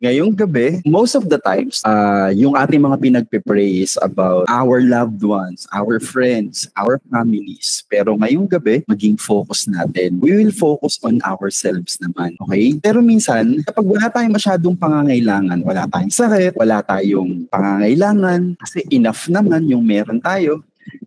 Ngayong gabi, most of the times, yung ating mga pinagpe-pray is about our loved ones, our friends, our families. Pero ngayong gabi, maging focus natin. We will focus on ourselves naman, okay? Pero minsan, kapag wala tayong masyadong pangangailangan, wala tayong sakit, wala tayong pangangailangan, kasi enough naman yung meron tayo,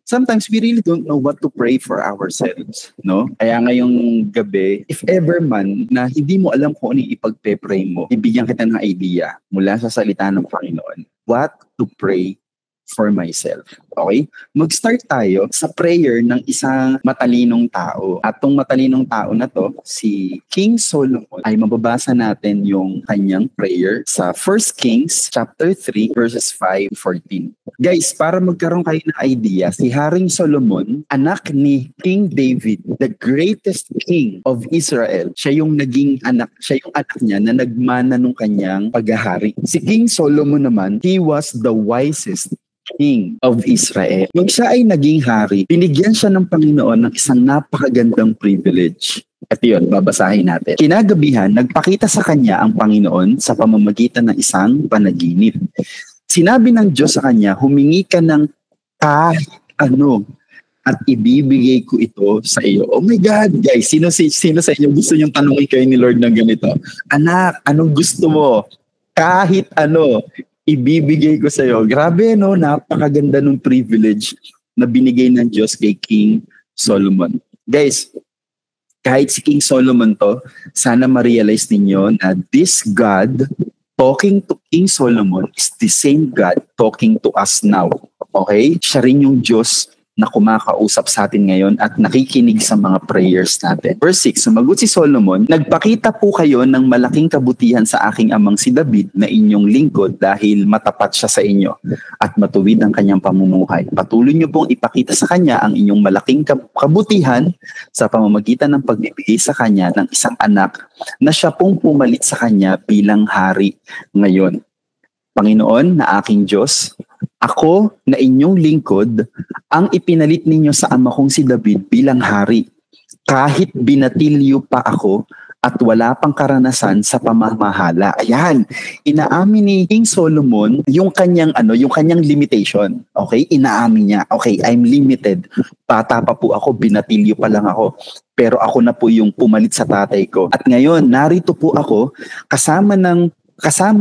sometimes we really don't know what to pray for ourselves, no? Kaya ngayong gabi, if ever man na hindi mo alam kung ano yung ipagpe-pray mo, bibigyan kita ng idea mula sa salita ng Panginoon, what to pray for myself. Okay? Mag-start tayo sa prayer ng isang matalinong tao. At tong matalinong tao na to, si King Solomon, ay mababasa natin yung kanyang prayer sa 1 Kings chapter 3 verses 5-14. Guys, para magkaroon kayo ng idea, si Haring Solomon, anak ni King David, the greatest king of Israel. Siya yung naging anak, siya yung anak niya na nagmana nung kanyang paghahari. Si King Solomon naman, he was the wisest king of Israel. Nung siya ay naging hari, binigyan siya ng Panginoon ng isang napakagandang privilege. At yun, babasahin natin. Kinagabihan, nagpakita sa kanya ang Panginoon sa pamamagitan ng isang panaginip. Sinabi ng Diyos sa kanya, humingi ka ng kahit ano at ibibigay ko ito sa iyo. Oh my God, guys, sino sa inyo gusto niyong tanungin kayo ni Lord ng ganito? Anak, anong gusto mo? Kahit ano, ibibigay ko sa iyo. Grabe, no? Napakaganda ng privilege na binigay ng Diyos kay King Solomon. Guys, kahit si King Solomon to, sana ma-realize ninyo na this God talking to King Solomon is the same God talking to us now. Okay? Siya rin yung Diyos na kumakausap sa atin ngayon at nakikinig sa mga prayers natin. Verse 6, sumagot si Solomon, nagpakita po kayo ng malaking kabutihan sa aking amang si David na inyong lingkod dahil matapat siya sa inyo at matuwid ang kanyang pamumuhay. Patuloy niyo pong ipakita sa kanya ang inyong malaking kabutihan sa pamamagitan ng pagbibigay sa kanya ng isang anak na siya pong pumalit sa kanya bilang hari ngayon. Panginoon na aking Diyos, ako na inyong lingkod ang ipinalit ninyo sa ama kong si David bilang hari. Kahit binatilyo pa ako at wala pang karanasan sa pamamahala. Ayan, inaamin ni King Solomon yung kanyang limitation. Okay, inaamin niya. Okay, I'm limited. Bata pa po ako, binatilyo pa lang ako. Pero ako na po yung pumalit sa tatay ko. At ngayon, narito po ako kasama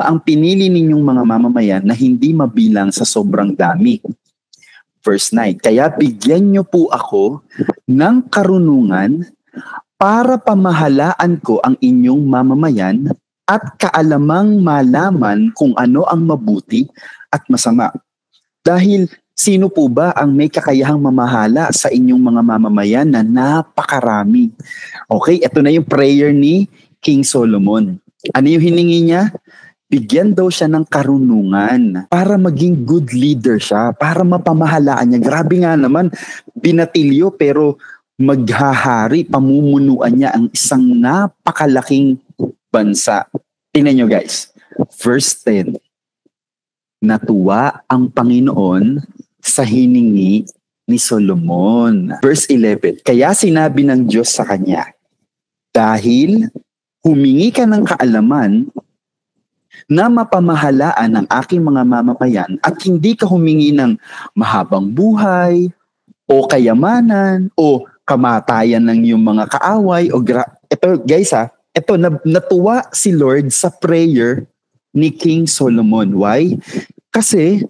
ang pinili ninyong mga mamamayan na hindi mabilang sa sobrang dami. Verse 9, kaya bigyan niyo po ako ng karunungan para pamahalaan ko ang inyong mamamayan at kaalamang malaman kung ano ang mabuti at masama. Dahil sino po ba ang may kakayahang mamahala sa inyong mga mamamayan na napakarami? Okay, ito na yung prayer ni King Solomon. Ano yung hiningi niya? Bigyan daw siya ng karunungan para maging good leader siya, para mapamahalaan niya. Grabe nga naman, binatilyo pero maghahari, pamumunuan niya ang isang napakalaking bansa. Tingnan nyo guys, verse 10, natuwa ang Panginoon sa hiningi ni Solomon. Verse 11, kaya sinabi ng Diyos sa kanya, dahil humingi ka ng kaalaman na mapamahalaan ng aking mga mamamayan at hindi ka humingi ng mahabang buhay o kayamanan o kamatayan ng iyong mga kaaway ito guys ito natuwa si Lord sa prayer ni King Solomon. Why? Kasi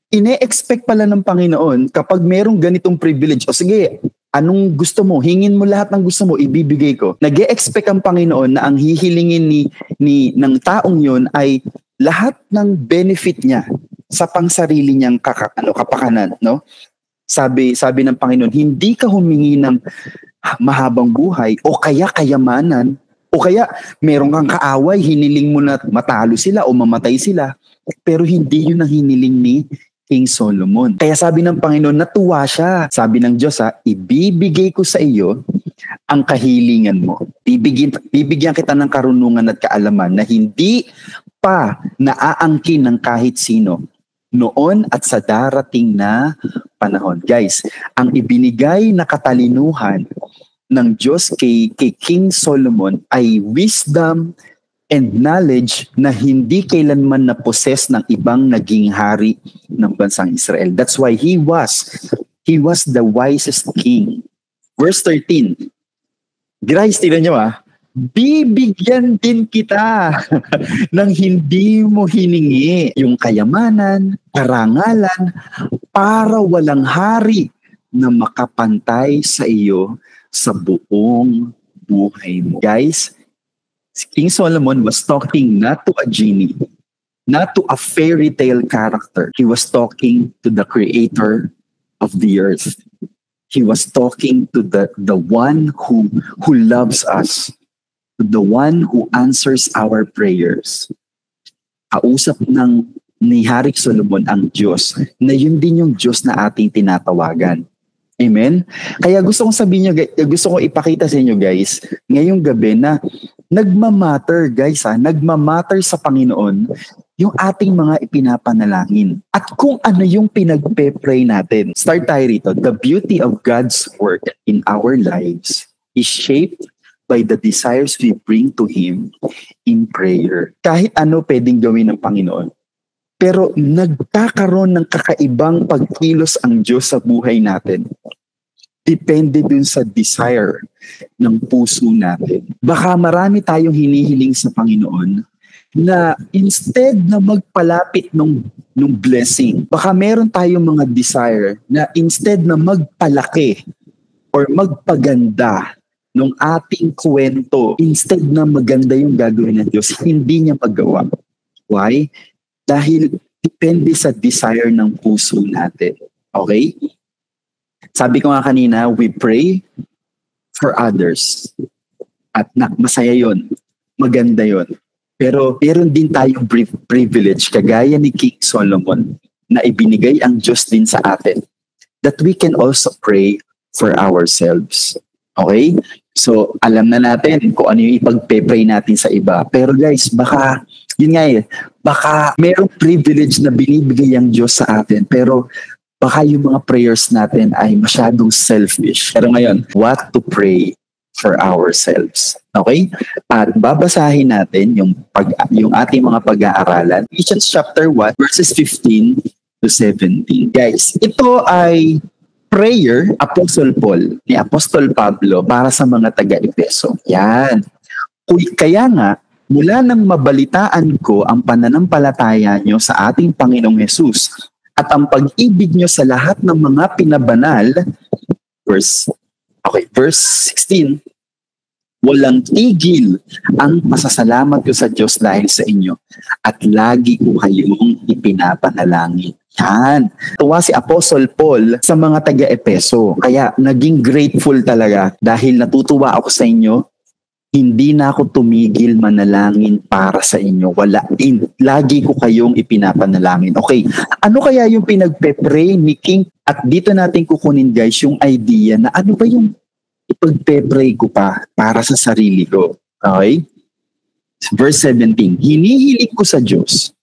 ine-expect pala ng Panginoon kapag merong ganitong privilege, o sige, anong gusto mo? Hingin mo lahat ng gusto mo, ibibigay ko. Nag-e-expect ang Panginoon na ang hihilingin ng taong yun ay lahat ng benefit niya sa pangsarili niyang kapakanan, no? Sabi ng Panginoon, hindi ka humingi ng mahabang buhay o kaya kayamanan o kaya meron kang kaaway, hiniling mo na matalo sila o mamatay sila, pero hindi yun ang hiniling ni King Solomon. Kaya sabi ng Panginoon, natuwa siya. Sabi ng Diyos, ibibigay ko sa iyo ang kahilingan mo. Bibigyan kita ng karunungan at kaalaman na hindi pa naaangkin ng kahit sino noon at sa darating na panahon. Guys, ang ibinigay na katalinuhan ng Diyos kay King Solomon ay wisdom, and knowledge na hindi kailanman na-possess ng ibang naging hari ng bansang Israel. That's why he was the wisest king. Verse 13. Guys, tignan nyo bibigyan din kita ng hindi mo hiningi yung kayamanan, karangalan, para walang hari na makapantay sa iyo sa buong buhay mo. Guys, King Solomon was talking not to a genie, not to a fairy tale character. He was talking to the creator of the earth. He was talking to the one who loves us, the one who answers our prayers. Kausap ni Hari Solomon ang Diyos, na yun din yung Diyos na ating tinatawagan. Amen? Kaya gusto kong ipakita sa inyo guys, ngayong gabi na nagmamatter guys nagmamatter sa Panginoon yung ating mga ipinapanalangin. At kung ano yung pinagpe-pray natin. Start tayo rito. The beauty of God's work in our lives is shaped by the desires we bring to Him in prayer. Kahit ano pwedeng gawin ng Panginoon. Pero nagkakaroon ng kakaibang pagkilos ang Diyos sa buhay natin. Depende dun sa desire ng puso natin. Baka marami tayong hinihiling sa Panginoon na instead na magpalapit nung blessing, baka meron tayong mga desire na instead na magpalaki or magpaganda nung ating kwento, instead na maganda yung gagawin ng Diyos, hindi niya magawa. Why? Dahil depende sa desire ng puso natin. Okay? Sabi ko nga kanina, we pray for others. At masaya yun. Maganda yun. Pero meron din tayong privilege, kagaya ni King Solomon, na ibinigay ang Diyos din sa atin, that we can also pray for ourselves. Okay? So, alam na natin kung ano yung ipagpe-pray natin sa iba. Pero guys, baka baka merong privilege na binibigay ang Diyos sa atin, pero baka yung mga prayers natin ay masyadong selfish. Pero ngayon, what to pray for ourselves. Okay? At babasahin natin yung ating mga pag-aaralan. Ephesians chapter 1, verses 15 to 17. Guys, ito ay prayer, Apostle Paul, ni Apostol Pablo para sa mga taga-Efeso. Yan. Kaya nga, mula nang mabalitaan ko ang pananampalataya nyo sa ating Panginoong Hesus at ang pag-ibig nyo sa lahat ng mga pinabanal, verse 16, walang tigil ang pasasalamat ko sa Diyos dahil sa inyo at lagi ko kayong ipinapanalangin. Yan. Tuwa si Apostle Paul sa mga taga-Epeso. Kaya naging grateful talaga dahil natutuwa ako sa inyo. Hindi na ako tumigil manalangin para sa inyo. Lagi ko kayong ipinapanalangin. Okay, ano kaya yung pinagpe-pray ni King? At dito natin kukunin guys yung idea na ano ba yung ipagpe-pray ko para sa sarili ko. Okay? Verse 17, hinihiling ko sa Diyos,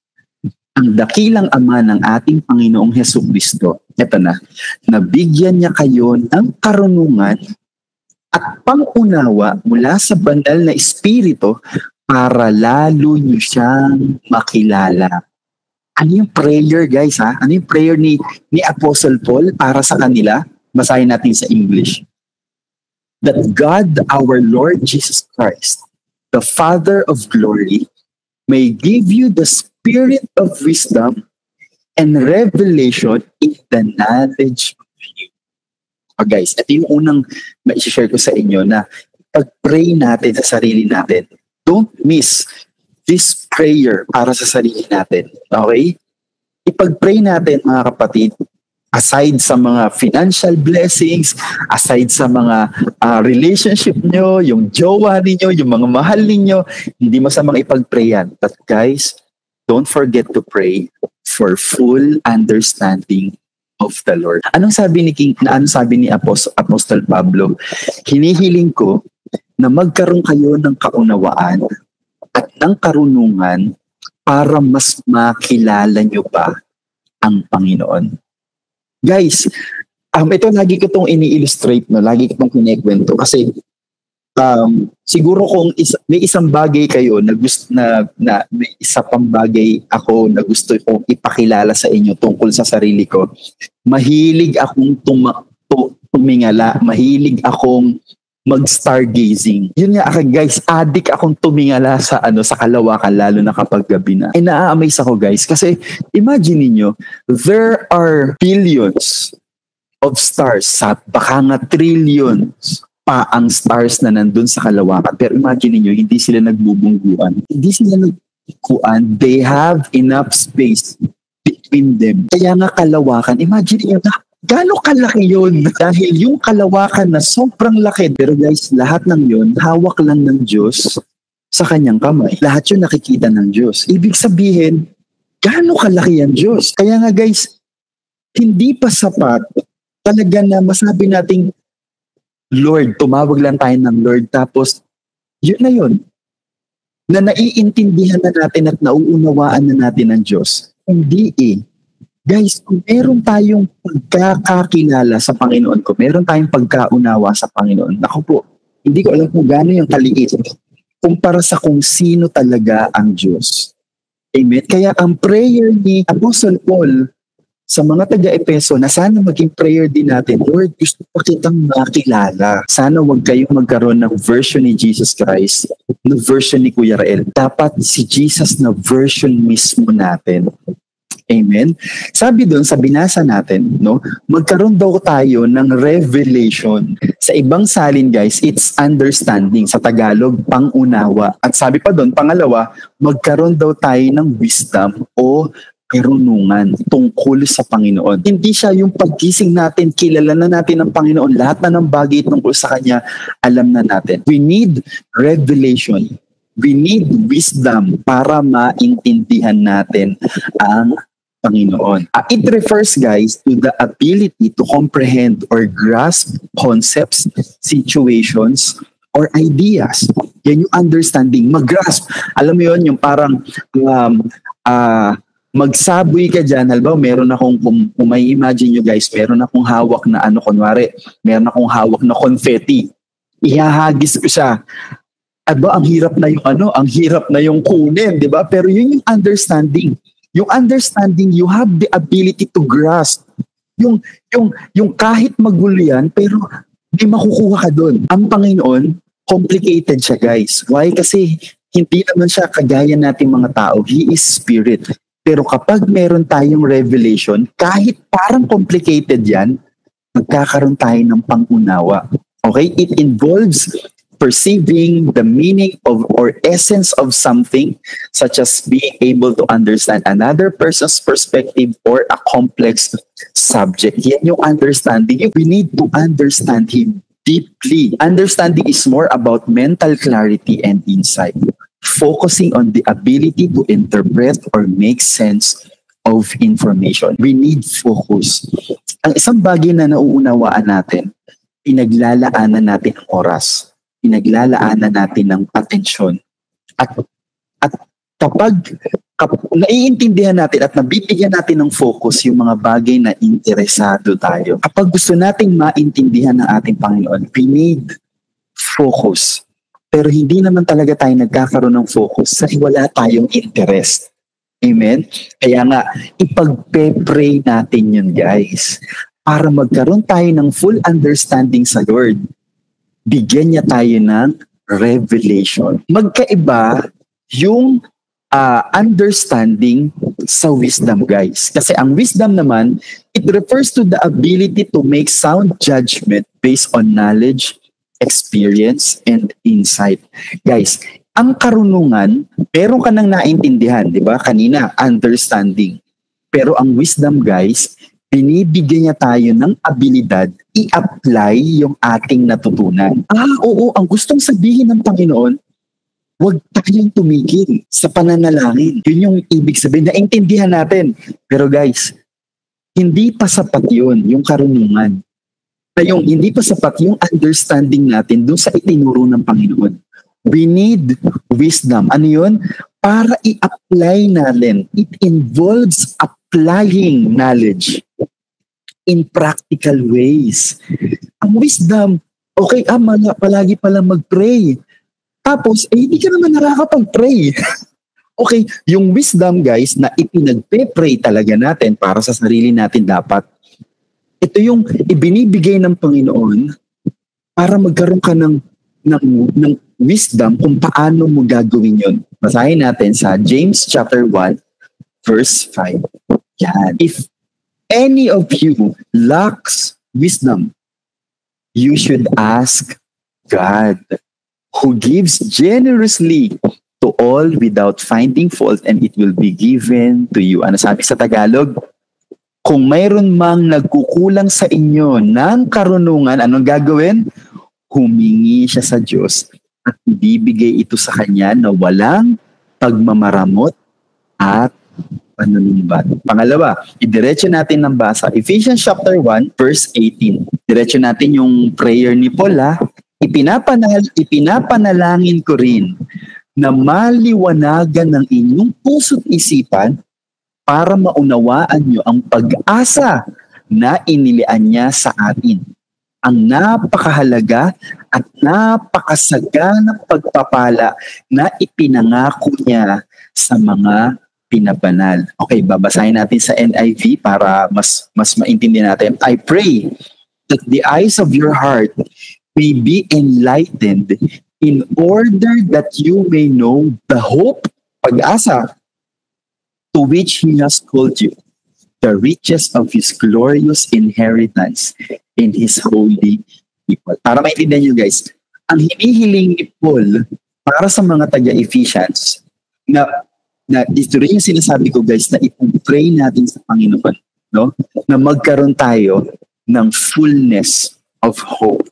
ang dakilang Ama ng ating Panginoong Hesukristo. Ito na bigyan niya kayo ng karunungan at pang-unawa mula sa banal na Espiritu para lalo niyo siyang makilala. Ano yung prayer guys Ano yung prayer ni Apostle Paul para sa kanila? Basahin natin sa English. That God, our Lord Jesus Christ, the Father of glory, may give you the spirit of wisdom and revelation in the knowledge of Him. Guys, ito yung unang ma-share ko sa inyo na pag-pray natin sa sarili natin. Don't miss this prayer para sa sarili natin. Okay? Ipag-pray natin mga kapatid, aside sa mga financial blessings, aside sa mga relationship nyo, yung jowa ninyo, yung mga mahal ninyo, hindi masamang ipag-pray yan. But guys, don't forget to pray for full understanding of the Lord. Anong sabi ni Apostol Pablo? Hinihiling ko na magkaroon kayo ng kaunawaan at ng karunungan para mas makilala nyo pa ang Panginoon. Guys, ito lagi ko itong ini-illustrate, lagi ko itong kinikwento kasi siguro kung may isang bagay kayo na gusto na may isa pang bagay ako na gusto kong ipakilala sa inyo tungkol sa sarili ko. Mahilig akong tumingala, mahilig akong mag-stargazing. Yun nga guys, addict akong tumingala sa kalawakan, lalo na kapag gabi na. Ay naa-amaze ako guys kasi imagine niyo, there are billions of stars, baka nga trillions pa ang stars na nandun sa kalawakan. Pero imagine niyo, hindi sila nagbubungguan. Hindi sila nagbubuan. They have enough space between them. Kaya nga kalawakan, imagine niyo na gaano kalaki yun? Dahil yung kalawakan na sobrang laki. Pero guys, lahat ng yun, hawak lang ng Diyos sa kanyang kamay. Lahat yun nakikita ng Diyos. Ibig sabihin, gaano kalaki yan Diyos? Kaya nga guys, hindi pa sapat talaga na masabi nating, Lord, tumawag lang tayo ng Lord. Tapos, yun na yun. Na naiintindihan na natin at nauunawaan na natin ng Diyos. Hindi Guys, kung meron tayong pagkakakilala sa Panginoon, kung meron tayong pagkaunawa sa Panginoon, ako po, hindi ko alam kung gaano yung kaliit kumpara sa kung sino talaga ang Diyos. Amen? Kaya ang prayer ni Apostle Paul sa mga taga-Epeso na sana maging prayer din natin, Lord, gusto pa kitang makilala. Sana wag kayong magkaroon ng version ni Jesus Christ, na version ni Kuya Rael. Dapat si Jesus na version mismo natin. Amen. Sabi doon sa binasa natin, no, magkaroon daw tayo ng revelation. Sa ibang salin, guys, it's understanding. Sa Tagalog, pangunawa. At sabi pa doon, pangalawa, magkaroon daw tayo ng wisdom o karunungan tungkol sa Panginoon. Hindi siya yung pagkising natin, kilala na natin ang Panginoon, lahat na ng bagay tungkol sa Kanya, alam na natin. We need revelation. We need wisdom para maintindihan natin ang Panginoon. It refers, guys, to the ability to comprehend or grasp concepts, situations, or ideas. Yan yung understanding. Mag-grasp. Alam mo yun, yung parang magsaboy ka dyan. Halimbawa, meron akong, kung may imagine nyo guys, meron akong hawak na kunwari, meron akong hawak na confetti. Ihahagis ko siya. Aba, ang hirap na yung kunin, di ba? Pero yun yung understanding. Yung understanding, you have the ability to grasp. Yung kahit magulo yan, pero di makukuha ka doon. Ang Panginoon, complicated siya guys. Why? Kasi hindi naman siya kagaya nating mga tao. He is spirit. Pero kapag meron tayong revelation, kahit parang complicated yan, magkakaroon tayo ng pangunawa. Okay? It involves perceiving the meaning of or essence of something, such as being able to understand another person's perspective or a complex subject. Yan yung understanding. We need to understand Him deeply. Understanding is more about mental clarity and insight, focusing on the ability to interpret or make sense of information. We need focus. Ang isang bagay na nauunawaan natin, pinaglalaanan natin ang oras. Pinaglalaanan natin ng atensyon. At kapag naiintindihan natin at nabibigyan natin ng focus yung mga bagay na interesado tayo, kapag gusto nating maintindihan ng ating Panginoon, we need focus. Pero hindi naman talaga tayo nagkakaroon ng focus kasi wala tayong interest. Amen? Kaya nga, ipagpe-pray natin yun guys, para magkaroon tayo ng full understanding sa Lord. Bigyan niya tayo ng revelation. Magkaiba yung understanding sa wisdom, guys. Kasi ang wisdom naman, it refers to the ability to make sound judgment based on knowledge, experience, and insight. Guys, ang karunungan, meron ka nang naintindihan, di ba? Kanina, understanding. Pero ang wisdom, guys, binibigyan niya tayo ng abilidad i-apply yung ating natutunan. Oo, ang gustong sabihin ng Panginoon, huwag tayong tumigil sa pananalangin. Yun yung ibig sabihin. Naintindihan natin. Pero guys, hindi pa sapat yun, yung karunungan. Hindi pa sapat yung understanding natin dun sa itinuro ng Panginoon. We need wisdom. Ano yun? Para i-apply natin. It involves applying knowledge in practical ways. Ang wisdom, Okay, palagi pala mag-pray. Tapos, hindi ka naman nakakapag-pray. Okay, yung wisdom guys na ipinagpe-pray talaga natin para sa sarili natin dapat. Ito yung ibinibigay ng Panginoon para magkaroon ka ng wisdom kung paano mo gagawin yun. Basahin natin sa James chapter 1 verse 5. Yan. If any of you lacks wisdom, you should ask God, who gives generously to all without finding fault, and it will be given to you. Ano sabi sa Tagalog? Kung mayroon mang nagkukulang sa inyo ng karunungan, anong gagawin? Humingi siya sa Diyos at ibibigay ito sa Kanya na walang pagmamaramot at panunumbat. Pangalawa, idiretso natin ng basa. Ephesians chapter 1 verse 18. Diretso natin yung prayer ni Paul. Ipinapanalangin ko rin na maliwanagan ng inyong puso't isipan para maunawaan nyo ang pag-asa na inilian niya sa atin. Ang napakahalaga at napakasaganang pagpapala na ipinangako niya sa mga pinabanal. Okay, babasahin natin sa NIV para mas maintindihan natin. I pray that the eyes of your heart may be enlightened in order that you may know the hope, pag-asa, to which He has called you, the riches of His glorious inheritance in His holy people. Para maintindihan nyo guys, ang hinihiling ni Paul para sa mga taga-Ephesians na ito rin yung sinasabi ko guys na ipag-pray natin sa Panginoon, no? Na magkaroon tayo ng fullness of hope.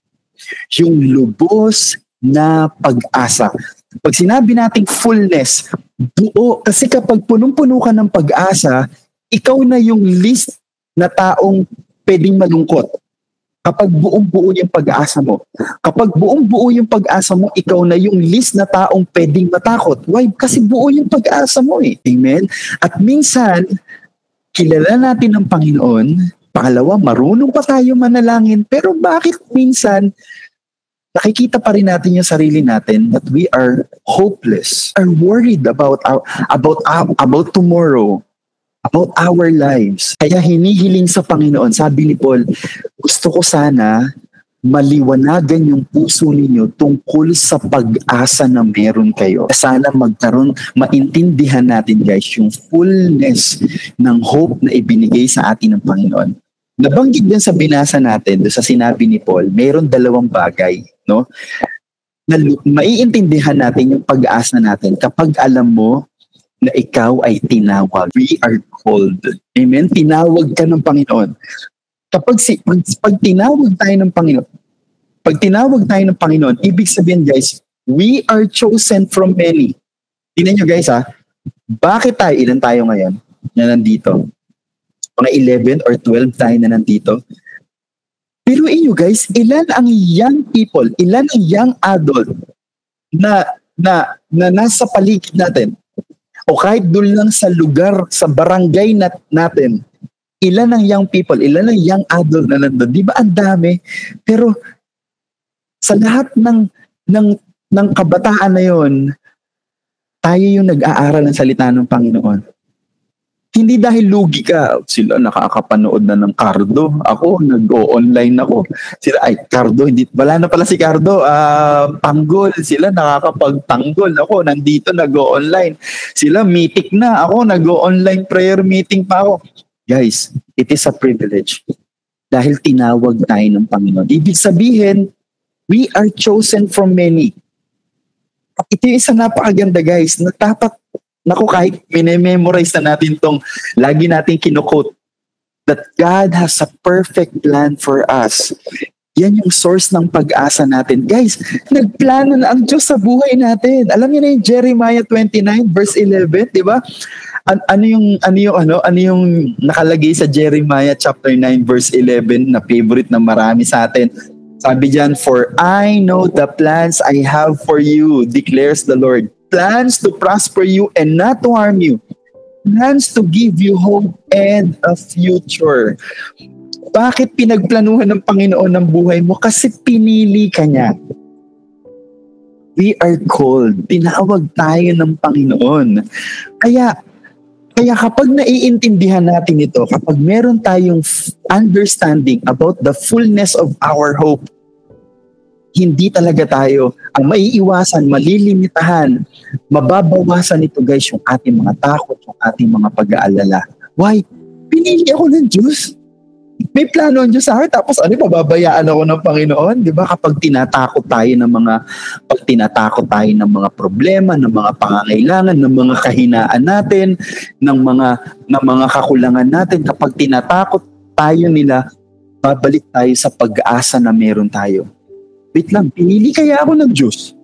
Yung lubos na pag-asa. Pag sinabi nating fullness, buo, kasi kapag punong-puno ka ng pag-asa, ikaw na yung list na taong pwedeng malungkot. Kapag buong-buo yung pag-asa mo. Kapag buong-buo yung pag-asa mo, ikaw na yung list na taong pwedeng matakot. Why? Kasi buo yung pag-asa mo eh. Amen? At minsan, kilala natin ang Panginoon. Pangalawa, marunong pa tayo manalangin. Pero bakit minsan, nakikita pa rin natin yung sarili natin that we are hopeless, are worried about tomorrow, about our lives. Kaya hinihiling sa Panginoon, sabi ni Paul, gusto ko sana maliwanagan yung puso ninyo tungkol sa pag-asa na meron kayo. Sana maintindihan natin guys yung fullness ng hope na ibinigay sa atin ng Panginoon. Nabanggit din sa binasa natin, sa sinabi ni Paul, mayroon dalawang bagay, no? Na maiintindihan natin yung pag-asa natin kapag alam mo na ikaw ay tinawag. We are called. Amen? Tinawag ka ng Panginoon. Pag tinawag tayo ng Panginoon, ibig sabihin guys, we are chosen from many. Tingnan nyo guys bakit tayo, ilan tayo ngayon na nandito? Mga 11 or 12 tayo na nandito. Pero inyo guys, ilan ang young people, ilan ang young adult na nasa paligid natin? O kahit doon lang sa lugar, sa barangay natin, ilan ang young people, ilan ang young adult na nandun? Di ba ang dami? Pero sa lahat ng kabataan na yon, tayo yung nag-aaral ng salita ng Panginoon. Hindi dahil lugi ka, sila nakakapanood na ng Cardo. Ako, nag-o-online ako. Sila, Cardo, wala na pala si Cardo. Tanggol, sila nakakapagtanggol. Ako, nandito nag-o-online. Sila, meeting na. Ako, nag-o-online prayer meeting pa ako. Guys, it is a privilege. Dahil tinawag tayo ng Panginoon. Ibig sabihin, we are chosen from many. Ito yung isa napakaganda guys, na dapat kahit minememorize na natin tong lagi natin kinukot, that God has a perfect plan for us. Yan yung source ng pag-asa natin. Guys, nagplano na ang Diyos sa buhay natin. Alam niyo na yung Jeremiah 29 verse 11, di ba? Ano yung nakalagay sa Jeremiah chapter 9 verse 11 na favorite na marami sa atin? Sabi diyan, for I know the plans I have for you, declares the Lord. Plans to prosper you and not to harm you. Plans to give you hope and a future. Bakit pinagplanuhan ng Panginoon ng buhay mo? Kasi pinili ka niya. We are called. Tinawag tayo ng Panginoon. Kaya kapag naiintindihan natin ito, kapag meron tayong understanding about the fullness of our hope, hindi talaga tayo ang maiiwasan, malilimitahan, mababawasan ito guys yung ating mga takot, yung ating mga pag-aalala. Why? Pinili ako ng Diyos. May plano ang Diyos sa akin, tapos pababayaan ako ng Panginoon? Di ba? Kapag tinatakot tayo ng mga problema, ng mga pangangailangan, ng mga kahinaan natin, ng mga kakulangan natin, kapag tinatakot tayo nila, babalik tayo sa pag-asa na meron tayo. Wait lang, pinili kaya ako ng Diyos?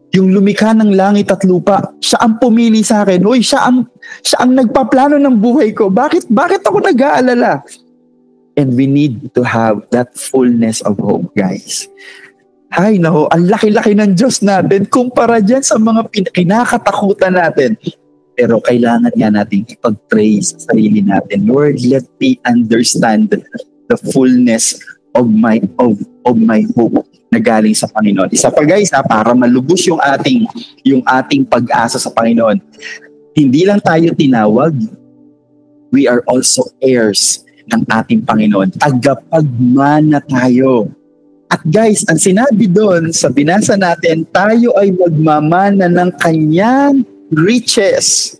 Yung lumikha ng langit at lupa, siya ang pumili sa akin. Hoy, siya ang nagpaplano ng buhay ko. Bakit ako nag-aalala? And we need to have that fullness of hope, guys. Hay, naho, ang laki-laki ng Diyos natin kumpara dyan sa mga kinakatakutan natin. Pero kailangan nga natin ipag-pray sa sarili natin. Lord, let me understand the fullness of my hope na galing sa Panginoon. Isa pa guys, para malubos yung ating pag-asa sa Panginoon. Hindi lang tayo tinawag, we are also heirs ng ating Panginoon. Tagapagmana tayo. At guys, ang sinabi doon sa binasa natin, tayo ay magmamana ng kanyang riches.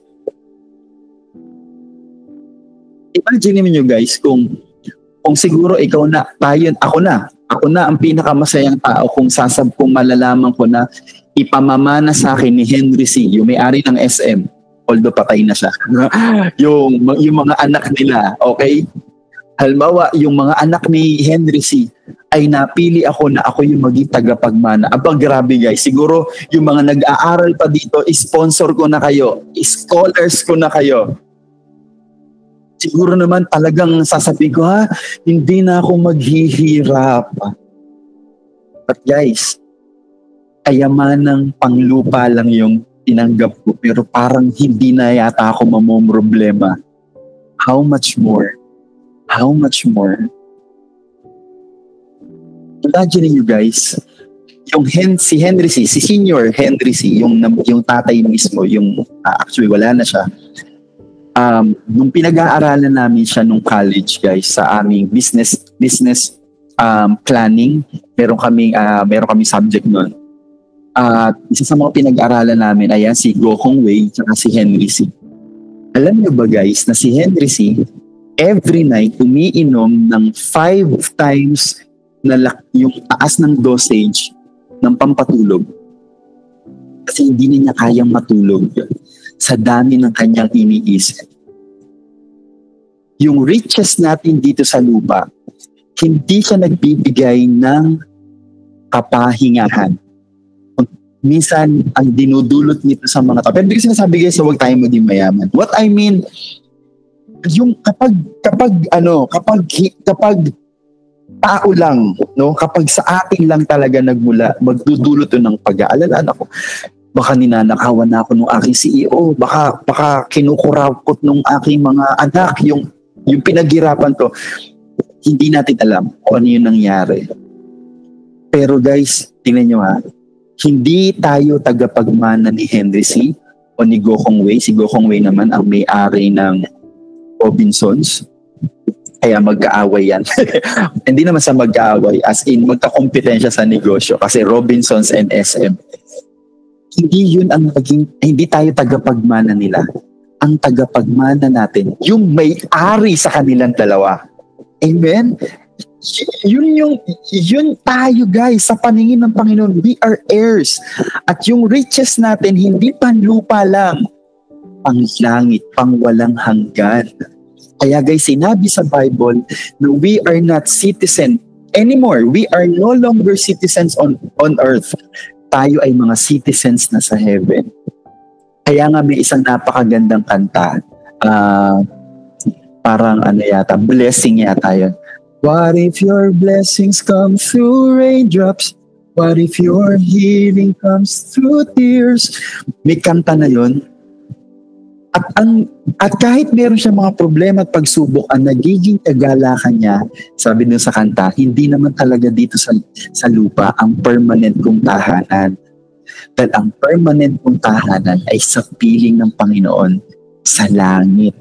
Imagine niyo guys, kung siguro ikaw na, ako na ang pinakamasayang tao kung malalaman ko na ipamamana sa akin ni Henry C., yung may-ari ng SM, although patay na siya, yung mga anak nila, okay? Halimbawa, yung mga anak ni Henry C. ay napili ako na ako yung maging tagapagmana. Aba, grabe guys, siguro yung mga nag-aaral pa dito, sponsor ko na kayo, scholars ko na kayo. Siguro naman talagang sasabihin ko, hindi na ako maghihirap. But guys, kayamanang panglupa lang yung tinanggap ko, pero parang hindi na yata ako mamomroblema. How much more? How much more? Imagine niyo guys, si Henry C., si Senior Henry C., yung tatay mismo, actually wala na siya. Nung pinag-aaralan namin siya nung college guys sa aming business planning, meron kami subject nun. Isa sa mga pinag-aaralan namin ay si Go Kong Wei at si Henry C. Alam niyo ba guys na si Henry C. every night umiinom ng 5 times na yung taas ng dosage ng pampatulog kasi hindi na niya kayang matulog sa dami ng kanyang iniisip. Yung riches natin dito sa lupa, hindi siya nagbibigay ng kapahingahan. Minsan, ang dinudulot nito sa mga tao. Pero hindi ko sinasabi guys, huwag tayong maging mayaman. What I mean, yung kapag tao lang, no? Kapag sa atin lang talaga magdudulot ng pag-aalala ako. Baka ninanakawan na ako ng aking CEO, baka kinukurakot ng aking mga anak, yung pinaghirapan ko. Hindi natin alam kung ano yung nangyari. Pero guys, tingnan nyo hindi tayo tagapagmana ni Henry C. o ni Go Kong Wei. Si Go Kong Wei naman ang may-ari ng Robinsons. Kaya magkaaway yan. Hindi naman sa magkaaway, as in magkakompetensya sa negosyo kasi Robinsons and SM. Hindi tayo tagapagmana nila. Ang tagapagmana natin, yung may-ari sa kanilang dalawa. Amen? Yun tayo guys, sa paningin ng Panginoon, we are heirs. At yung riches natin, hindi panlupa lang, panglangit, pangwalang hanggan. Kaya guys, sinabi sa Bible na we are not citizen anymore. We are no longer citizens on earth. Tayo ay mga citizens na sa heaven. Kaya nga may isang napakagandang kanta. Parang blessing yata yun. What if your blessings come through raindrops? What if your healing comes through tears? May kanta na yun. At kahit meron siya mga problema at pagsubok, ang nagiging kagalakan niya, sabi nung sa kanta, hindi naman talaga dito sa lupa ang permanent kong tahanan. Dahil ang permanent kong tahanan ay sa piling ng Panginoon sa langit.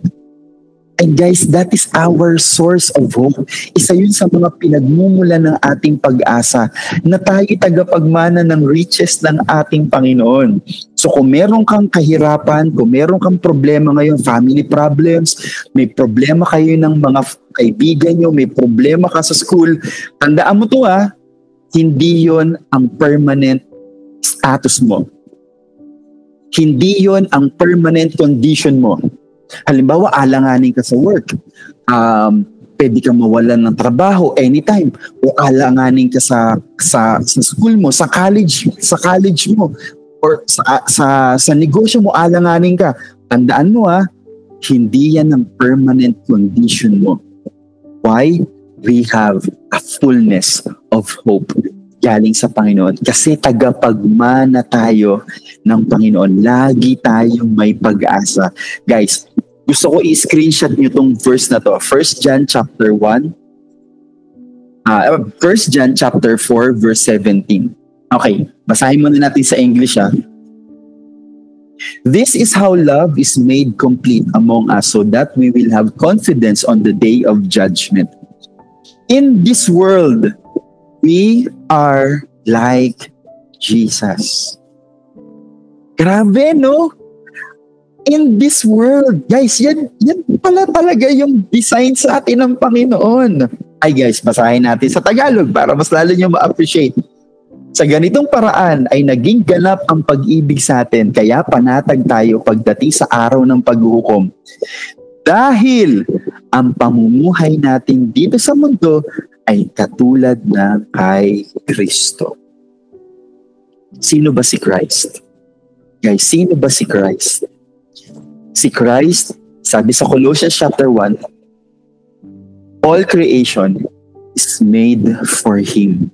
And guys, that is our source of hope. Isa yun sa mga pinagmumula ng ating pag-asa na tayo tagapagmana ng riches ng ating Panginoon. So kung meron kang kahirapan, kung meron kang problema ngayon, family problems, may problema kayo ng mga kaibigan nyo, may problema ka sa school, tandaan mo to hindi yon ang permanent status mo. Hindi yon ang permanent condition mo. Halimbawa, alanganin ka sa work. Pwede kang mawalan ng trabaho anytime. O alanganin ka sa school mo, sa college mo, or sa negosyo mo, alanganin ka. Tandaan mo hindi yan ang permanent condition mo. Why? We have a fullness of hope galing sa Panginoon. Kasi tagapagmana tayo ng Panginoon. Lagi tayong may pag-asa. Guys, gusto ko i-screenshot nyo tong verse na to. 1 John chapter 1. 1 John chapter 4 verse 17. Okay, basahin muna natin sa English This is how love is made complete among us so that we will have confidence on the day of judgment. In this world, we are like Jesus. Grabe, no? In this world, guys, yan pala talaga yung design sa atin ng Panginoon. Ay guys, basahin natin sa Tagalog para mas lalo nyo ma-appreciate. Sa ganitong paraan ay naging ganap ang pag-ibig sa atin, kaya panatag tayo pagdating sa araw ng paghuhukom. Dahil ang pamumuhay natin dito sa mundo ay katulad ng kay Kristo. Sino ba si Christ? Guys, sino ba si Christ? Si Christ, sabi sa Colossians chapter 1, all creation is made for Him.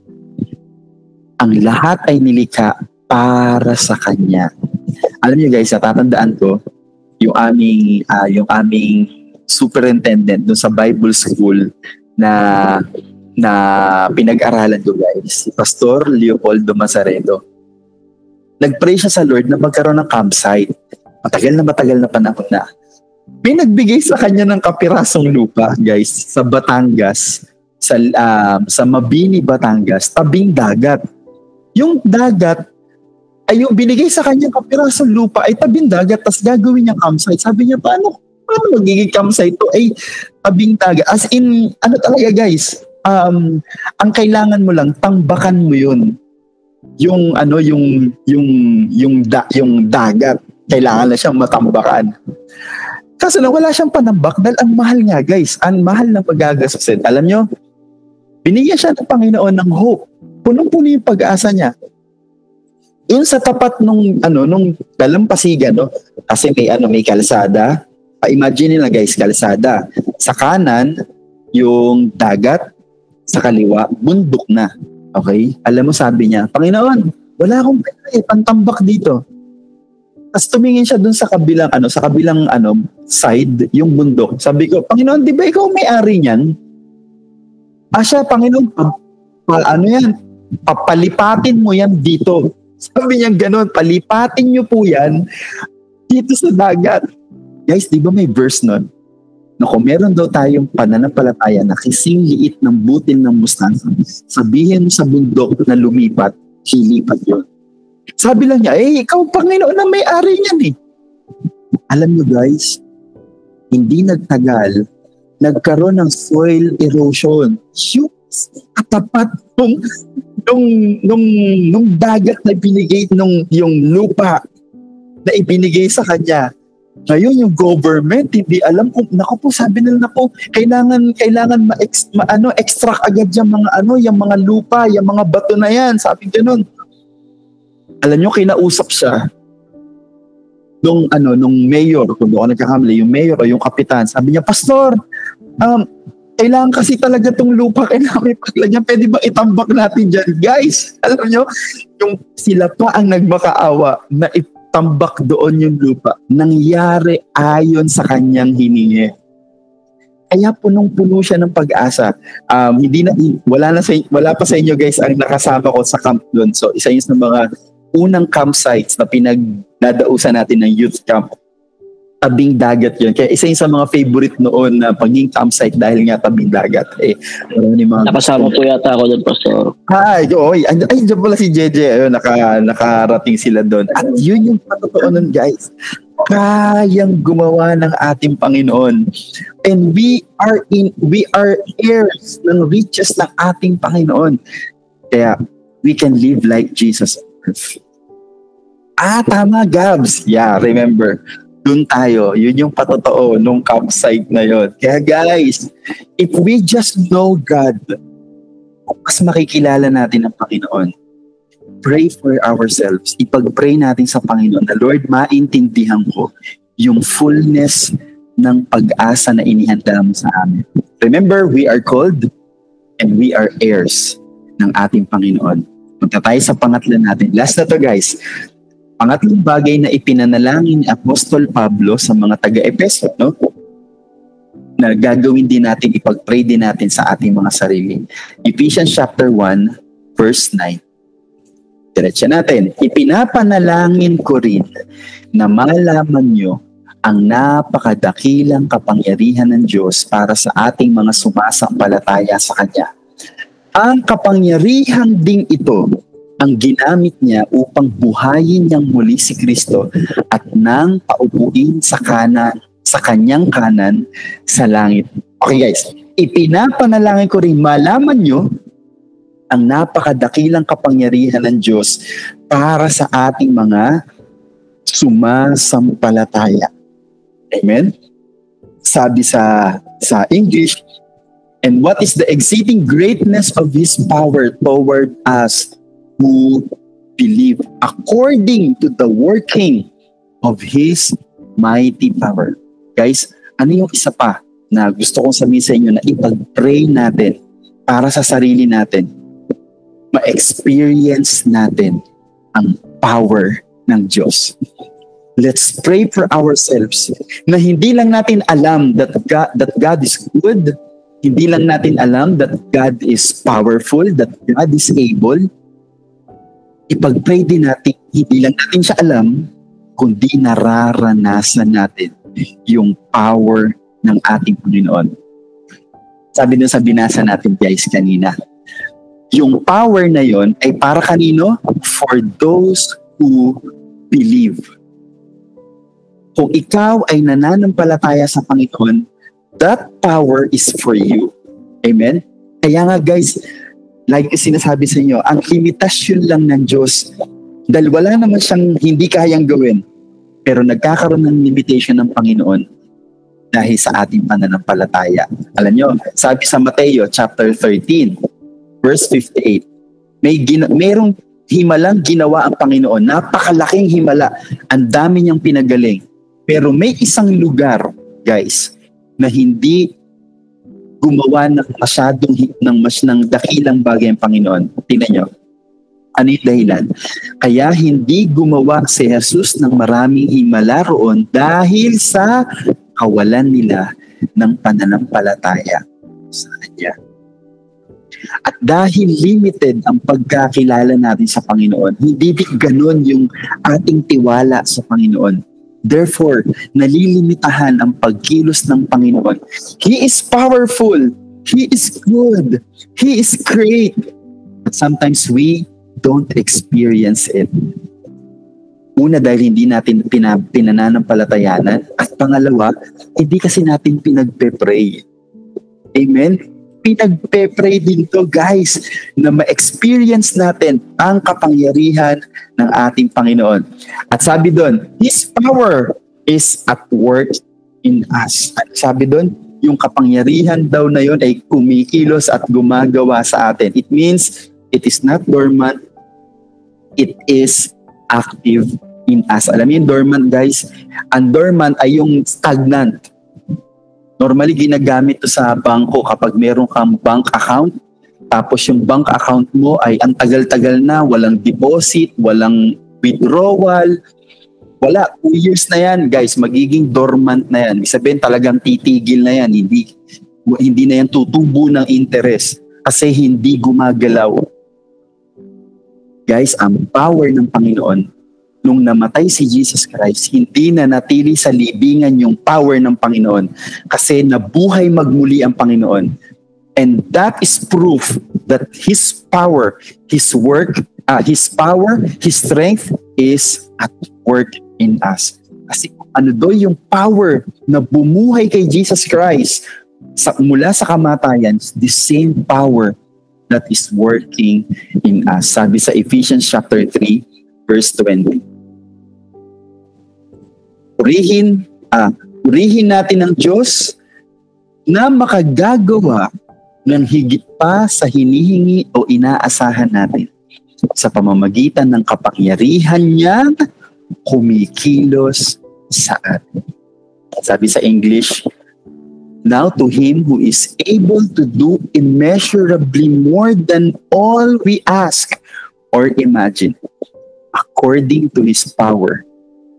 Ang lahat ay nilikha para sa Kanya. Alam niyo guys, natatandaan ko, yung aming superintendent doon sa Bible school na pinag-aralan ko guys, si Pastor Leopoldo Mazaredo. Nag-pray siya sa Lord na magkaroon ng campsite. Matagal na panahon na. May nagbigay sa kanya ng kapirasong lupa, guys, sa Batangas, sa Mabini, Batangas, tabing dagat. Yung dagat, ay yung binigay sa kanya kapirasong lupa ay tabing dagat, tas gagawin niya campsite. Sabi niya, paano magiging campsite to? Ay, tabing dagat. As in, ano talaga guys, ang kailangan mo lang, tambakan mo yun. Yung dagat. Kailangan na siyang matambakan. Kaso na wala siyang panambak dahil ang mahal nga guys, ang mahal na pag-agasasin. Alam nyo, binigyan siya ng Panginoon ng hope. Punong-puno yung pag-asa niya. Yun sa tapat nung dalampasigan, no? Kasi may kalsada. Imagine nila guys, kalsada. Sa kanan, yung dagat, sa kaliwa, bundok na. Okay? Alam mo, sabi niya, Panginoon, wala akong pantambak dito. Tapos tumingin siya dun sa kabilang side, yung bundok. Sabi ko, Panginoon, di ba ikaw may-ari niyan? Siya, Panginoon, papalipatin mo yan dito. Sabi niya gano'n, palipatin niyo po yan dito sa dagat. Guys, di ba may verse nun? Na kung meron daw tayong pananampalataya na kasing liit ng butil ng mustasa, sabihin mo sa bundok na lumipat, hilipat yun. Sabi lang niya, ikaw Panginoon na may-ari niyan Alam niyo guys, hindi nagtagal, nagkaroon ng soil erosion. Yung katapat nung dagat na binigay yung lupa na ibinigay sa kanya. Ngayon yung government, hindi alam kung, sabi nila kailangan extract agad yung mga lupa, yung mga bato na yan. Sabi ganun. Alam nyo, kinausap siya nung mayor, kung doon ako nagkakamali, yung mayor o yung kapitan, sabi niya, Pastor, kailangan kasi talaga tong lupa, kailangan may paglagyan, pwede ba itambak natin dyan? Guys, alam nyo, yung sila pa ang nagmakaawa na tambak doon yung lupa. Nangyari ayon sa kanyang hiningi. Kaya punong-puno siya ng pag-asa. Wala pa sa inyo guys ang nakasama ko sa camp doon. So isa yun sa mga unang campsites na pinagdadausan natin ng youth camp. Tabing dagat yun. Kaya isa yun sa mga favorite noon na pagiging campsite dahil nga tabing dagat. Nakasama po yata ako doon, Pastor. Ay, dyan pala si JJ. Ayun, nakarating sila doon. At yun yung patotoo nun, guys. Kayang gumawa ng ating Panginoon. And we are heirs ng riches ng ating Panginoon. Kaya we can live like Jesus. Tama, Gabs. Yeah, remember. Doon tayo. Yun yung patotoo nung campsite na yun. Kaya guys, if we just know God, mas makikilala natin ang Panginoon. Pray for ourselves. Ipag-pray natin sa Panginoon na, Lord, maintindihan ko yung fullness ng pag-asa na inihanda mo sa amin. Remember, we are called and we are heirs ng ating Panginoon. Punta tayo sa pangatlo natin. Last na to, guys. Pangatlong bagay na ipinanalangin ni Apostol Pablo sa mga taga-Epeso, no? Na gagawin din natin, ipag-pray din natin sa ating mga sarili. Ephesians chapter 1, verse 9. Diretso natin. Ipinapanalangin ko rin na malaman nyo ang napakadakilang kapangyarihan ng Diyos para sa ating mga sumasampalataya sa Kanya. Ang kapangyarihan ding ito ang ginamit niya upang buhayin niyang muli si Kristo at nang paupuin sa kanyang kanan sa langit. Okay guys, ipinapanalangin ko rin malaman nyo ang napakadakilang kapangyarihan ng Diyos para sa ating mga sumasampalataya. Amen? Sabi sa English, and what is the exceeding greatness of His power toward us who believe according to the working of His mighty power. Guys, ano yung isa pa na gusto kong sabihin sa inyo na ipag-pray natin para sa sarili natin? Ma-experience natin ang power ng Diyos. Let's pray for ourselves na hindi lang natin alam that God is good, hindi lang natin alam that God is powerful, that God is able. Ipag-pray din natin, hindi lang natin siya alam, kundi nararanasan natin yung power ng ating Panginoon. Sabi dun sa binasa natin guys kanina, yung power na yon ay para kanino? For those who believe. Kung ikaw ay nananampalataya sa Panginoon, that power is for you. Amen? Kaya nga guys, like sinasabi sa inyo, ang limitasyon lang ng Diyos, dahil wala naman siyang hindi kayang gawin, pero nagkakaroon ng limitation ng Panginoon dahil sa ating pananampalataya. Alam nyo, sabi sa Mateo chapter 13, verse 58, mayroong himalang ginawa ang Panginoon, napakalaking himala, ang dami niyang pinagaling. Pero may isang lugar, guys, na hindi gumawa ng ng dakilang bagay ang Panginoon. Tingnan nyo. Ano yung dahilan? Kaya hindi gumawa si Jesus ng maraming himala roon dahil sa kawalan nila ng pananampalataya sa Kanya. At dahil limited ang pagkakilala natin sa Panginoon, hindi ganun yung ating tiwala sa Panginoon. Therefore, nalilimitahan ang pagkilos ng Panginoon. He is powerful. He is good. He is great. But sometimes we don't experience it. Una, dahil hindi natin pinananampalatayanan. At pangalawa, hindi kasi natin pinagpe-pray. Amen? Pinagpe-pray din to guys, na ma-experience natin ang kapangyarihan ng ating Panginoon. At sabi doon, His power is at work in us. At sabi doon, yung kapangyarihan daw na yun ay kumikilos at gumagawa sa atin. It means it is not dormant, it is active in us. Alam niyo yung dormant guys? Ang dormant ay yung stagnant. Normally, ginagamit to sa bangko kapag meron kang bank account, tapos yung bank account mo ay ang tagal-tagal na, walang deposit, walang withdrawal. Wala, 2 years na yan, guys, magiging dormant na yan. Ibig sabihin, talagang titigil na yan. Hindi na yan tutubo ng interest kasi hindi gumagalaw. Guys, ang power ng Panginoon, nung namatay si Jesus Christ, hindi na natili sa libingan yung power ng Panginoon kasi nabuhay magmuli ang Panginoon. And that is proof that His power, His work, His power, His strength is at work in us. Kasi ano doon yung power na bumuhay kay Jesus Christ mula sa kamatayan, the same power that is working in us. Sabi sa Ephesians chapter 3, verse 20. Purihin natin ang Diyos na makagagawa ng higit pa sa hinihingi o inaasahan natin sa pamamagitan ng kapangyarihan niyang kumikilos sa atin. Sabi sa English, now to Him who is able to do immeasurably more than all we ask or imagine, according to His power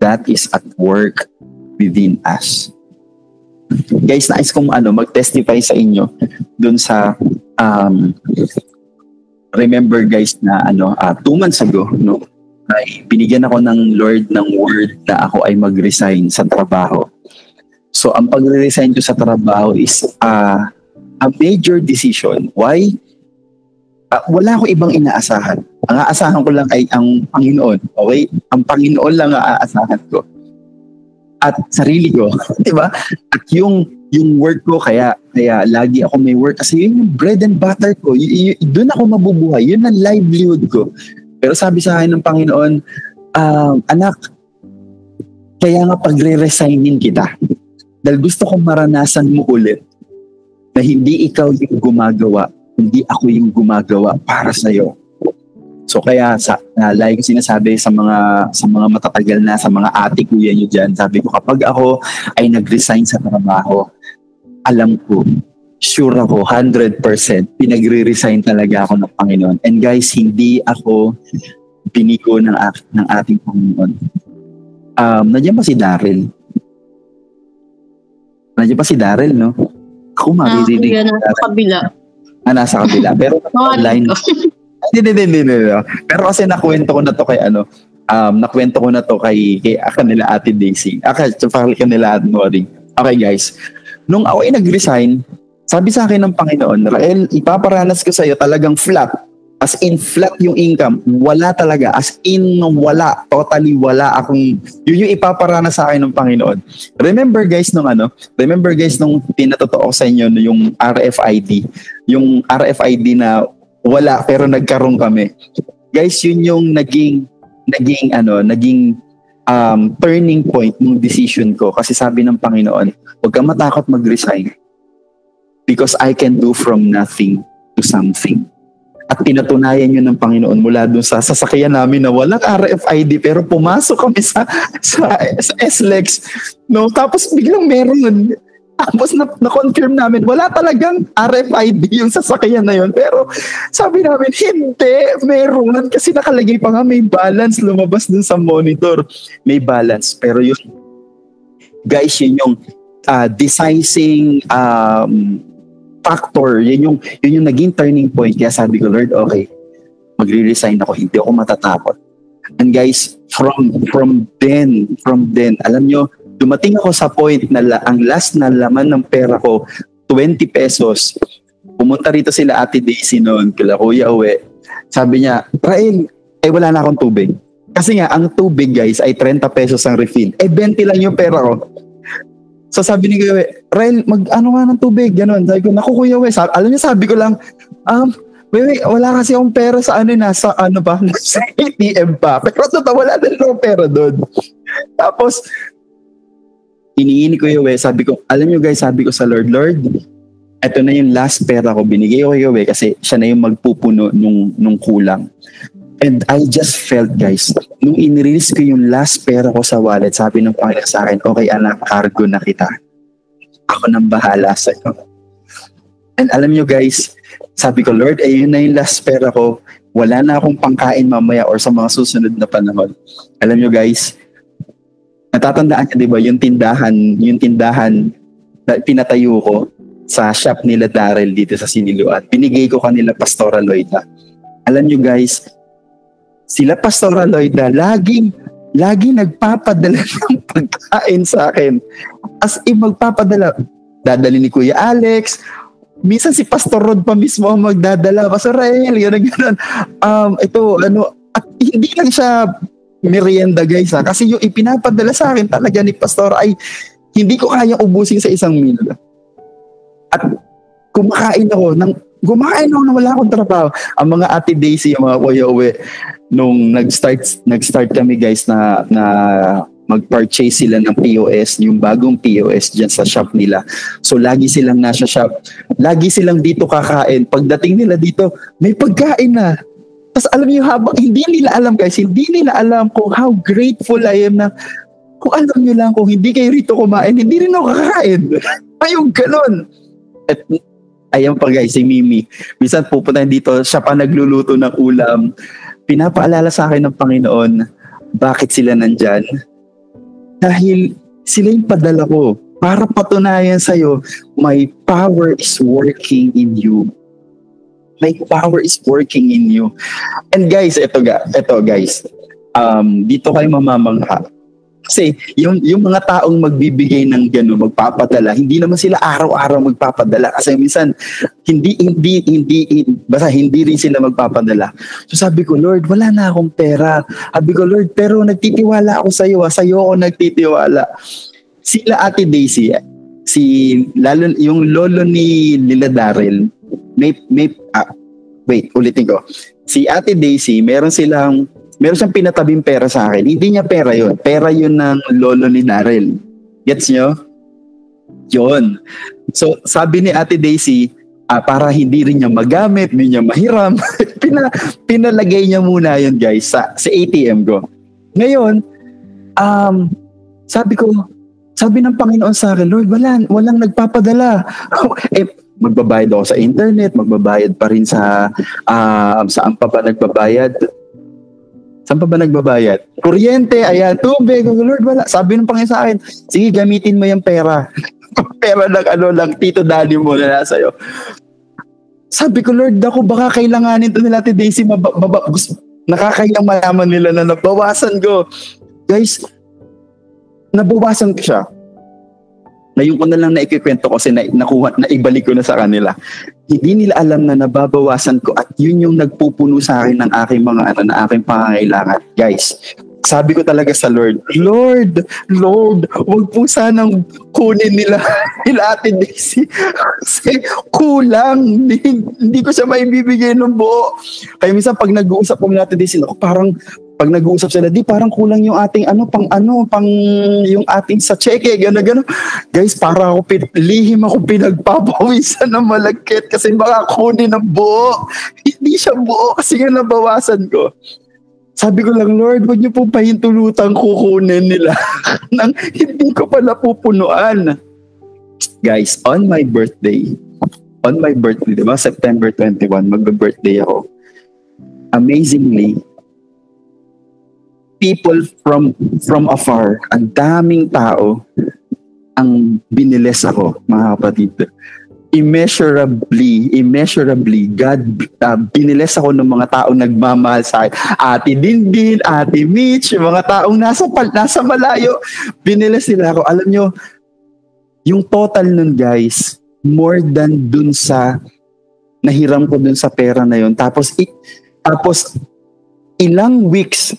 that is at work within us. Guys, nais kong mag-testify sa inyo dun sa remember guys na 2 months ago, no, ay binigyan ako ng Lord ng word na ako ay mag-resign sa trabaho. So ang pag-resign ko sa trabaho is a major decision. Why? Wala akong ibang inaasahan. Ang aasahan ko lang ay ang Panginoon. Okay? Ang Panginoon lang ang aasahan ko. At sarili ko, 'di ba? At yung work ko, kaya lagi ako may work kasi yun yung bread and butter ko. Doon ako mabubuhay. Yun ang livelihood ko. Pero sabi sa akin ng Panginoon, anak, kaya nga pagre-resignin kita. Dahil gusto kong maranasan mo ulit na hindi ikaw yung gumagawa, hindi ako yung gumagawa para sa'yo. So kaya like ko sinasabi sa mga matatagal na, sa mga ate kuya nyo dyan, sabi ko kapag ako ay nag-resign sa trabaho, alam ko, sure ako, 100%, pinagre-resign talaga ako ng Panginoon. And guys, hindi ako binigo ng ating Panginoon. Nandiyan pa si Daryl. Nandiyan pa si Daryl, no? Ako maririnig. Nasa kabila. Nasa kabila. Pero online. Hindi. Pero kasi nakwento ko na to kay kanila Ate Daisy. Kanila Ate Noring. Okay guys, nung ako ay nag-resign, sabi sa akin ng Panginoon, Rael, ipaparanas ko sa iyo talagang flat. As in flat yung income. Wala talaga. As in wala. Totally wala akong, yun yung ipaparanas sa akin ng Panginoon. Remember guys nung pinatotoo sa inyo yung RFID. Yung RFID na wala pero nagkaroon kami. Guys, yun yung naging turning point ng decision ko kasi sabi ng Panginoon, huwag kang matakot mag-resign because I can do from nothing to something. At pinatunayan yun ng Panginoon mula dun sa sasakyan namin na walang RFID pero pumasok kami sa SLEX. No? Tapos biglang meron. Tapos na-confirm namin, wala talagang RFID yung sasakyan na yun. Pero sabi namin, hindi, meron. Kasi nakalagay pa nga, may balance, lumabas dun sa monitor. May balance. Pero yun, guys, yun yung decising factor. Yun yung naging turning point. Kaya sabi ko, Lord, okay, magre-resign ako. Hindi ako matatakot. And guys, from then, alam nyo, dumating ako sa point na ang last na laman ng pera ko, 20 pesos. Pumunta rito sila Ate Daisy noon, kila Kuya Uwe. Sabi niya, Rael, wala na akong tubig. Kasi nga, ang tubig guys ay 30 pesos ang refill. 20 lang yung pera ko. So sabi ni Kuya Uwe, Rael, mag-ano nga ng tubig? Ganon. Sabi ko, naku Kuya Uwe, alam niya, sabi ko lang, wala kasi akong pera sa nasa ATM pa. Pero wala na akong pera doon. Tapos, iniini ko yung sabi ko, alam nyo guys, sabi ko sa Lord, eto na yung last pera ko, binigay ko yung kasi siya na yung magpupuno nung kulang. And I just felt guys, nung in-release ko yung last pera ko sa wallet, sabi ng Panginoon sa akin, okay anak, cargo na kita. Ako nang bahala sa iyo. And alam nyo guys, sabi ko, Lord, ayun na yung last pera ko, wala na akong pangkain mamaya or sa mga susunod na panahon. Alam nyo guys, natatandaan niyo, di ba, yung tindahan na pinatayo ko sa shop nila Daryl dito sa Siniluan. Binigay ko kanila Pastora Lloyda. Alam niyo guys, sila Pastora Lloyda, lagi nagpapadala ng pagkain sa akin. As in, magpapadala. Dadali ni Kuya Alex. Minsan si Pastor Rod pa mismo ang magdadala. Pastor Rael, gano'n. At hindi lang siya merienda guys ha. Kasi yung ipinapadala sa akin talaga ni Pastor ay hindi ko kayang ubusin sa isang meal. At kumakain ako nang wala akong trabaho. Ang mga Ate Daisy, ang mga Kuya Uwe, nung nag-start kami guys na mag-purchase sila ng POS, yung bagong POS dyan sa shop nila. So lagi silang nasa shop, lagi silang dito kakain. Pagdating nila dito, may pagkain na. Tapos alam niyo, habang hindi nila alam kung how grateful I am na kung alam niyo lang, kung hindi kayo rito kumain, hindi rin ako kakain. Ayun, ganun. At ayan pa guys, si Mimi. Minsan pupunta dito, siya pa nagluluto ng ulam. Pinapaalala sa akin ng Panginoon, bakit sila nandyan? Dahil sila yung padala ko para patunayan sa'yo, my power is working in you. My power is working in you. And guys, ito guys, dito kayo mamamangha. Kasi yung mga taong magbibigay ng gano'n, magpapadala, hindi naman sila araw-araw magpapadala. Kasi minsan, hindi rin sila magpapadala. So sabi ko, Lord, wala na akong pera. Sabi ko, Lord, pero nagtitiwala ako sa iyo. Sa iyo ako nagtitiwala. Sila Ate Daisy, yung lolo ni Lila Daryl, ulitin ko. Si Ate Daisy, meron siyang pinatabing pera sa akin. Hindi niya pera yun. Pera yun ng lolo ni Daryl. Gets nyo? Yun. So, sabi ni Ate Daisy, para hindi rin niya magamit, hindi niya mahiram, pinalagay niya muna yun guys sa ATM ko. Ngayon, sabi ng Panginoon sa akin, Lord, walang nagpapadala. Magbabayad ako sa internet, magbabayad pa rin saan pa ba nagbabayad? Saan pa ba nagbabayad? Kuryente, ayan, tubig, Lord, wala. Sabi ng Panginoon sa akin, sige, gamitin mo yung pera. Pera ng Tito Daddy mo na nasa iyo. Sabi ko, Lord, ako baka kailanganin to nila Ate Daisy, nakakayang malaman nila na nabawasan ko. Guys, nabawasan ko siya. Ngayon ko na lang naikikwento kasi naibalik ko na sa kanila. Hindi nila alam na nababawasan ko at yun yung nagpupuno sa akin ng aking na aking pangangailangan. Guys, sabi ko talaga sa Lord, wag po sanang kunin nila Ate Daisy. Kasi kulang. Hindi ko siya maibibigay ng buo. Kaya minsan pag nag-uusap ko ng Ate Daisy, parang pag nag-uusap sila, parang kulang yung ating pang yung ating sa cheque, gano'n. Guys, para lihim ako pinagpapawisan ng malagkit kasi baka kunin ng buo. Hindi siya buo kasi nga nabawasan ko. Sabi ko lang, Lord, huwag niyo po pahintulutang kukunin nila nang hindi ko pala pupunuan. Guys, on my birthday, diba? September 21, magbe-birthday ako. Amazingly, people from afar, ang daming tao ang biniles ako, mga kapatid. Immeasurably, God biniles ako ng mga taong nagmamahal sa akin. Ate Dindin, Ate Mitch, yung mga taong nasa malayo, biniles nila ako. Alam nyo, yung total nun guys, more than dun sa nahiram ko dun sa pera na yun. Tapos ilang weeks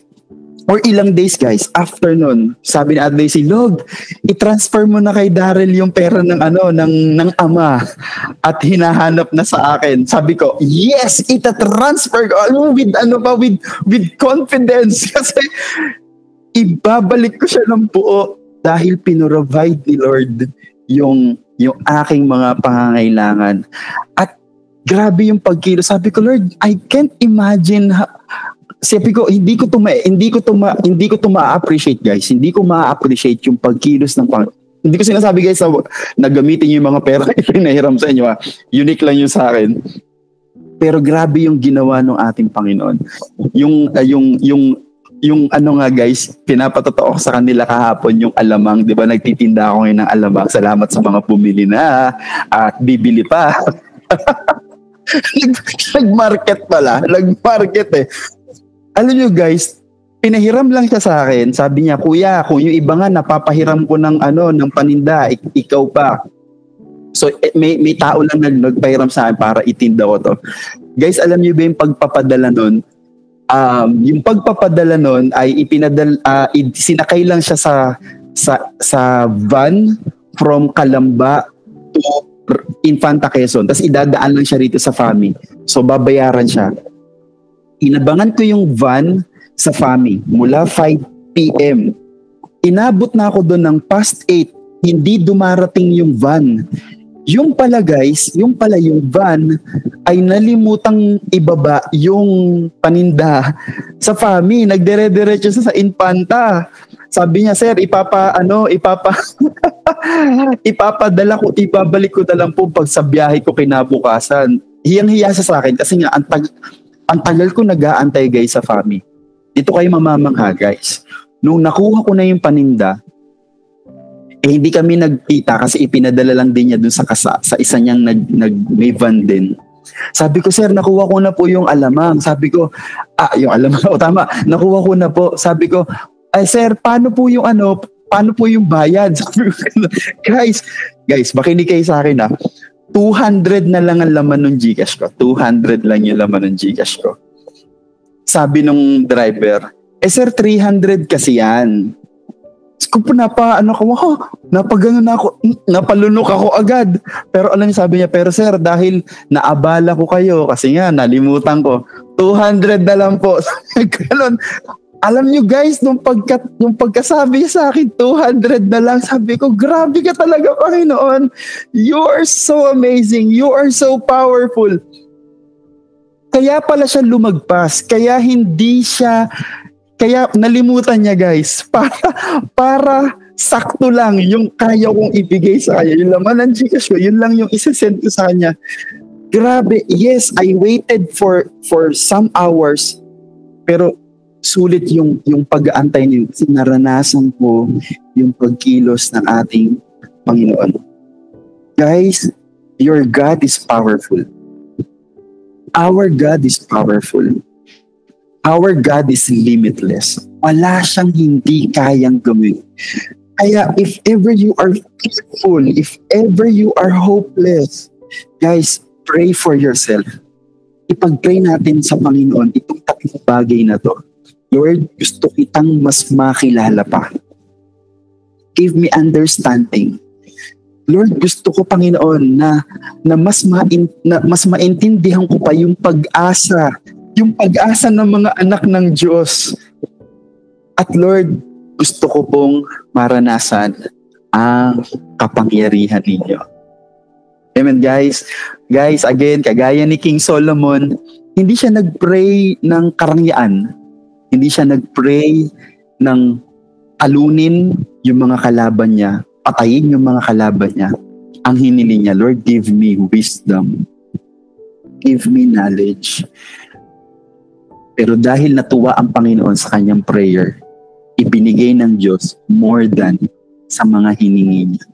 or ilang days guys, after nun, sabi ni Ate Daisy, Lord, i-transfer mo na kay Daryl yung pera ng ama at hinahanap na sa akin. Sabi ko, yes, ita-transfer ko with confidence kasi ibabalik ko siya ng buo dahil pinrovide ni Lord yung aking mga pangangailangan. At grabe yung pagkilos. Sabi ko, Lord, I can't imagine sabi ko, hindi ko to ma-appreciate guys. Hindi ko ma-appreciate yung pagkilos ng Panginoon. Hindi ko sinasabi guys na gamitin yung mga pera pinahiram sa inyo. Unique lang yun sa akin. Pero grabe yung ginawa ng ating Panginoon. Yung yung ano nga guys, pinapatotoo ko sa kanila kahapon yung alamang, di ba nagtitinda ako ngayon ng alamang, salamat sa mga bumili na at bibili pa. Nag-market eh. Alam nyo guys, pinahiram lang siya sa akin, sabi niya, kuya, kung yung iba nga napapahiram ko ng ng paninda, ikaw pa. So may tao lang nagpahiram sa akin para itinda ko to. Guys, alam niyo ba yung pagpapadala nun? Yung pagpapadala nun ay sinakay lang siya sa van from Calamba to Infanta Quezon. Tapos idadaan lang siya rito sa FAMI. So babayaran siya. Inabangan ko yung van sa FAMI mula 5 p.m. Inabot na ako doon ng past 8. Hindi dumarating yung van. Yung pala yung van ay nalimutang ibaba yung paninda sa FAMI. Nagdire-diretso sa Infanta. Sabi niya, sir, ibabalik ko na lang po pag sa biyahe ko kinabukasan. Hiyang-hiya siya sa akin kasi nga ang tagal ko nag-aantay guys sa FAMI. Dito kayo mamamangha guys. Nung nakuha ko na yung paninda, hindi kami nagkita kasi ipinadala lang din niya dun sa isa niyang may van din. Sabi ko, sir, nakuha ko na po yung alamang. Sabi ko, yung alamang, tama, nakuha ko na po. Sabi ko, sir, paano po yung bayad? Sabi ko, guys, makinig kayo sa akin 200 na lang ang laman ng Gcash ko. 200 lang yung laman ng Gcash ko. Sabi nung driver, sir, 300 kasi yan. Kung napagano na ako, napalunok ako agad. Pero alam niyo, sabi niya, pero sir, dahil naabala ko kayo, kasi nga, nalimutan ko, 200 na lang po. Ganun. Alam niyo guys, nung pagkasabi niya sa akin, 200 na lang, sabi ko, grabe ka talaga, Panginoon. You are so amazing. You are so powerful. Kaya pala siya lumagpas. Kaya nalimutan niya guys para sakto lang yung kaya kong ibigay sa kanya. Yung laman ng Gcash ko, yun lang yung isasend ko sa kanya. Grabe, yes, I waited for some hours, pero sulit yung pag-aantay niyo. Naranasan ko yung pagkilos ng ating Panginoon. Guys, your God is powerful. Our God is powerful. Our God is limitless. Wala siyang hindi kayang gawin. Kaya if ever you are fearful, if ever you are hopeless, guys, pray for yourself. Ipag-pray natin sa Panginoon itong tatlong bagay na to. Lord, gusto kitang mas makilala pa. Give me understanding. Lord, gusto ko, Panginoon, na mas maintindihan ko pa yung pag-asa ng mga anak ng Diyos. At Lord, gusto ko pong maranasan ang kapangyarihan ninyo. Amen, guys. Guys, again, kagaya ni King Solomon, hindi siya nag-pray ng karangyaan. Hindi siya nag-pray ng alunin yung mga kalaban niya, patayin yung mga kalaban niya. Ang hiniling niya, Lord, give me wisdom. Give me knowledge. Pero dahil natuwa ang Panginoon sa kanyang prayer, ibinigay ng Diyos more than sa mga hiningi niya.